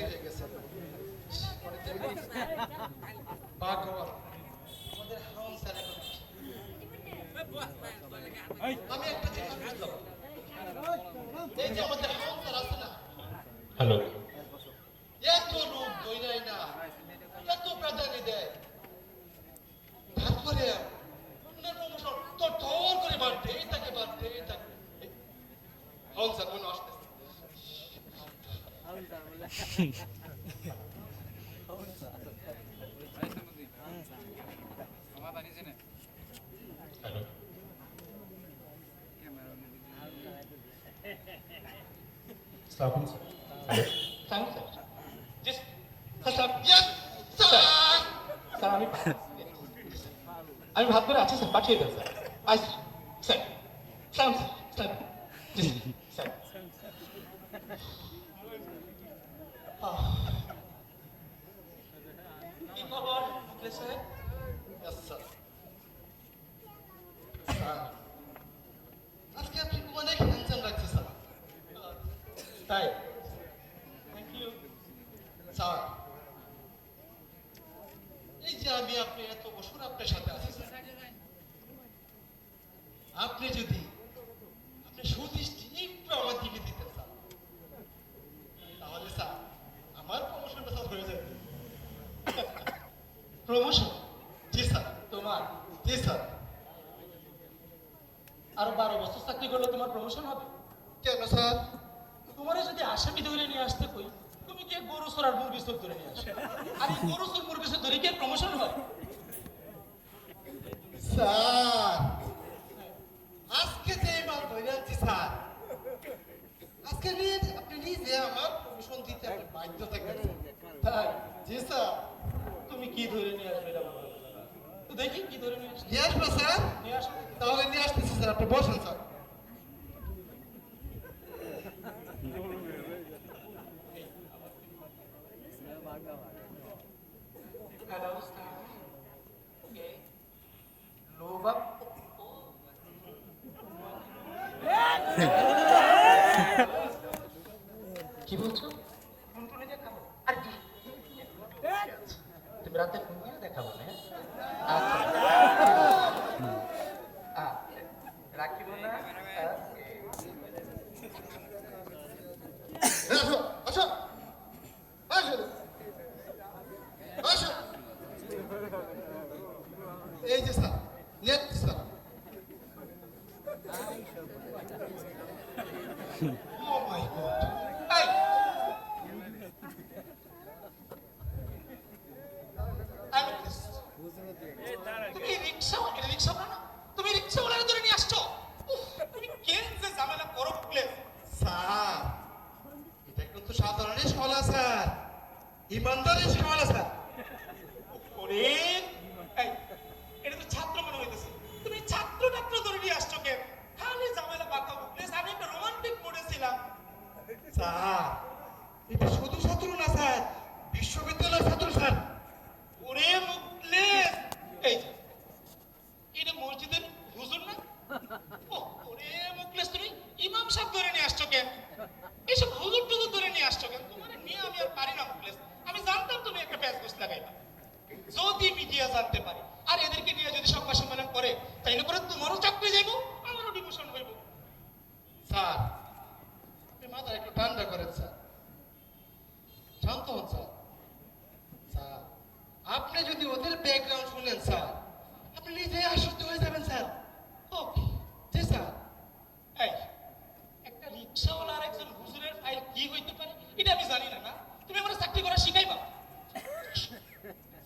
হয়ে গেছে ভাগ্যবান আমাদের হাউন স্যার এখন আমি একটা জিনিস বুঝলাম এই যে আমাদের হাউন স্যার আছে না হ্যালো এত লোক দইরাই না এত প্রাধান্য দেয় তারপরে ওনার প্রমোশন তোর তোর করে বাড়তেই থাকে হাউন স্যার মনে আসতেছে হ্যালো সালাম sir hello Thanks, sir. Just, sir, yes, sir. Sir আমি ভাত করে আছি স্যার পাঠিয়ে দেন sir I, sir. Thanks, sir. Just, sir. কি খবর Mukesh sir? Yes, sir. Sir, আজকে আপনি অনেক হ্যান্ডসাম লাগছে স্যার। তাই থ্যাংক ইউ স্যার। এই যে আমি আপনি এত বছর আপনার সাথে আছি স্যার, আপনি যদি আপনি সুদৃষ্টি একটু আমার দিকে দিতেন স্যার, তাহলে স্যার আমার প্রমোশনটা স্যার হয়ে যাবে। প্রমোশন জি স্যার। তোমার জি স্যার। আরো 12 বছর চাকরি করলে তোমার প্রমোশন হবে? কেন স্যার? তোমারে যদি আসামি ধরে নিয়ে আসতে কই তুমি কি গরু চোর আর মুরগি চোর ধরে নিয়ে আসো? আর এই গরু চোর মুরগি চোর ধরে কি প্রমোশন হয়? স্যার আজকে যে মাল ধরে আনছি স্যার, আজকে নিয়ে আপনি নিজে আমার প্রমোশন দিতে আপনি বাধ্য থাকবেন। তাই জি স্যার। তুমি কি ধরে নিয়ে আসবে এটা বলো তো দেখি কি ধরে নিয়ে আসবে নিয়ে আসবো স্যার? নিয়ে আসো তাহলে নিয়ে আসতেছি স্যার, আপনি বসেন স্যার। হ্যালো ওকে লোবা কি বলছো? ফোন করে দেখাবো আর কি? তুমি রাতে ফোন করে দেখাবো না? আচ্ছা রাখিব না আসো আসো আসো আসো। এই যে স্যার নেট স্যার। ও মাই গড। এই তুমি রিক্সাওয়ালা না? তুমি রিক্সাওয়ালারে ধরে নিয়ে আসছো? উফ, তুমি কেন যে ঝামেলা করো প্লিজ? স্যার এটা কিন্তু সাধারণই সওয়ালা স্যার, ইমানদারের সওয়ালা স্যার। ওরে এই এটা তো ছাত্র মনে হইতেছে, তুমি ছাত্র ধরে নিয়ে আসছো কেন? খালি ঝামেলা পাকাবো প্লিজ, আমি একটা রোমান্টিক মোডে ছিলাম। স্যার এটা শুধু ছাত্র না স্যার, বিশ্ববিদ্যালয়ের ছাত্র স্যার। ওরে মুখলেস এই যে, এটা মসজিদের হুজুর না? ও, ওরে মুখলেস তুমি ইমাম সাহেব ধরে নিয়ে আসছো কেন? এসব হুজুর টুজুর ধরে নিয়ে আসছো কেন? তোমার নিয়ে আমি আর পারি না মুখলেস। আমি জানতাম তুমি একটা প্যাচ গোছ লাগাইবা, যদি মিডিয়া জানতে পারে আর এদেরকে নিয়ে যদি সংবাদ সম্মেলন করে তাইলে করে তোমারও চাকরি যাইব আমারও ডিমোশন হইব। স্যার আপনি মাথা একটু ঠান্ডা করেন স্যার, শান্ত হন স্যার। স্যার আপনি যদি ওদের ব্যাকগ্রাউন্ড শুনেন স্যার, আপনি নিজেই আশ্বস্ত হয়ে যাবেন স্যার। ওকে জি স্যার। এই একটা রিক্সাওয়ালা আর একজন হুজুরের ফাইল কি হইতে পারে এটা আমি জানি না। না তুমি আমার চাকরি করা শিখাইবা?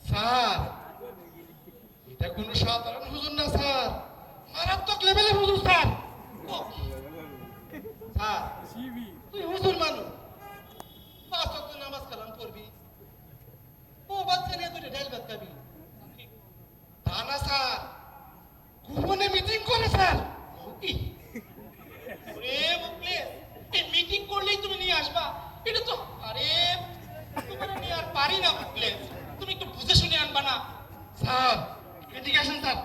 স্যার এটা কোনো সাধারণ হুজুর না স্যার, মারাত্মক লেভেলের হুজুর স্যার। ওকে স্যার তুই হুজুর মানুষ, 5 ওয়াক্ত নামাজ কালাম করবি, ও বাচ্চা নিয়ে তুই ডাল ভাত খাবি, তা না স্যার, গোপনে মিটিং করে স্যার। ওকে ওরে মুখলেস এই মিটিং করলেই তুমি নিয়ে আসবা? এটা তো আরে তোমার নিয়ে আর পারি না মুখলেস, তুমি একটু বুঝে শুনে আনবা না? স্যার এদিকে আসেন স্যার।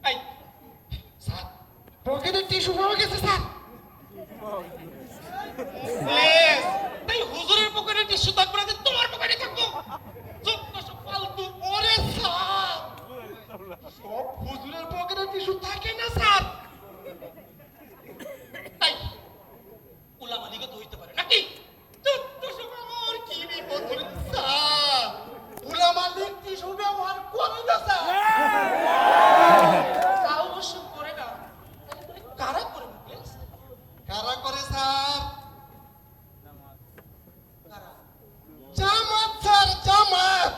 এই স্যার পকেটে টিস্যু পাওয়া গেছে স্যার। মুখলেস তাই হুজুরের পকেটে টিস্যু থাকবে না যে তোমার পকেটে থাকবো যত সব ফালতু। ওরে স্যার, সব হুজুরের পকেটে টিস্যু থাকে না স্যার। তাই উলামা লিগে তো হইতে পারে নাকি? যত সব আমার কি বিপদ ওরে স্যার, উলামা লীগ টিস্যু ব্যবহার করে না স্যার। তা অবশ্য করে না, তাহলে করে কারা করে মুখলেস? কারা করে স্যার? কারা? জামাত স্যার, জামাত।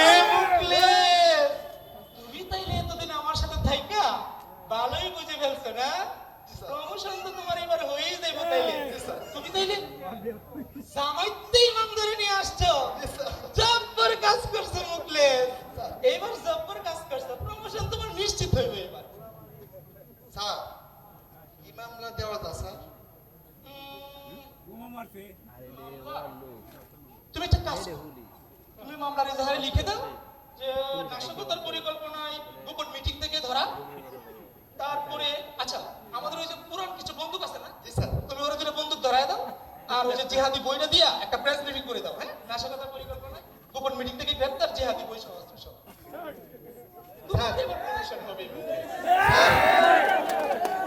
এ মুখলেস, তুমি তাইলে এতদিন আমার সাথে থাইকা ভালোই বুঝে ফেলছো না? প্রমোশন তো তোমার এবার হয়েই যাবে তাইলে। তুমি তাইলে জামাইতে ইমাম ধরে নিয়ে আসছো, জব্বর কাজ করছো মুখলেস। এবার জব্বর কাজ করছো, প্রমোশন তোমার নিশ্চিত হইবে এবার। স্যার, ইমামরা দেওয়া দা স্যার। তুমি একটা কাজ করো, তুমি মামলার এজাহারে লিখে দাও যে নাশকতার পরিকল্পনায় গোপন মিটিং থেকে ধরা। তারপরে আচ্ছা, আমাদের ওই যে পুরান কিছু বন্দুক আছে না, জি স্যার। তুমি ওরা দুটো বন্দুক ধরায় দাও, আর ওই যে জিহাদি বইটা দিয়া একটা প্রেস ব্রিফিং করে দাও। হ্যাঁ, নাশকতার পরিকল্পনায় গোপন মিটিং থেকে গ্রেপ্তার, জিহাদি বই সহ অস্ত্র সহ। তোমার এবার promotion হবে।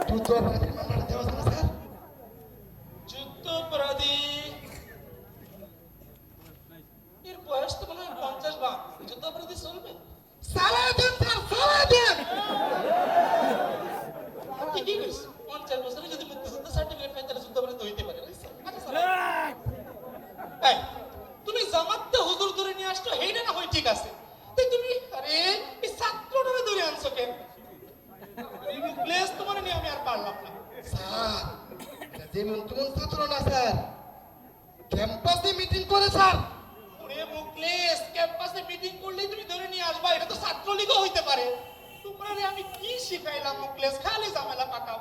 যুদ্ধ অপরাধের মামলাটা দেওয়া যাবে স্যার। যুদ্ধ অপরাধী, এর বয়স তো মনে হয় 50 বা যুদ্ধ অপরাধী চলবে। সালাদিন স্যার, সালাদিন। ঠিকই কইছো, 50 বছরে যদি মুক্তিযুদ্ধ সার্টিফিকেট পাই তাহলে যুদ্ধ অপরাধী হইতে পারে। আচ্ছা, এই, তুমি জামাতটা হুজুর ধরে নিয়ে আসছো, হেইটা না হয় ঠিক আছে, তাই তুমি আরে এই ছাত্রটারে ধরে আনছো কেন? এই মুখলেস তোমার নিয়ে আমি আর পারলাম না। স্যার, এটা যেমন তেমন ছাত্র না স্যার, ক্যাম্পাসে মিটিং করে স্যার। ওরে মুখলেস, ক্যাম্পাসে মিটিং করলেই তুমি ধরে নিয়ে আসবা? এটা তো ছাত্রলীগও হইতে পারে। তোমরা আমি কি শিখাইলাম মুখলেস, খালি ঝামেলা পাকাও।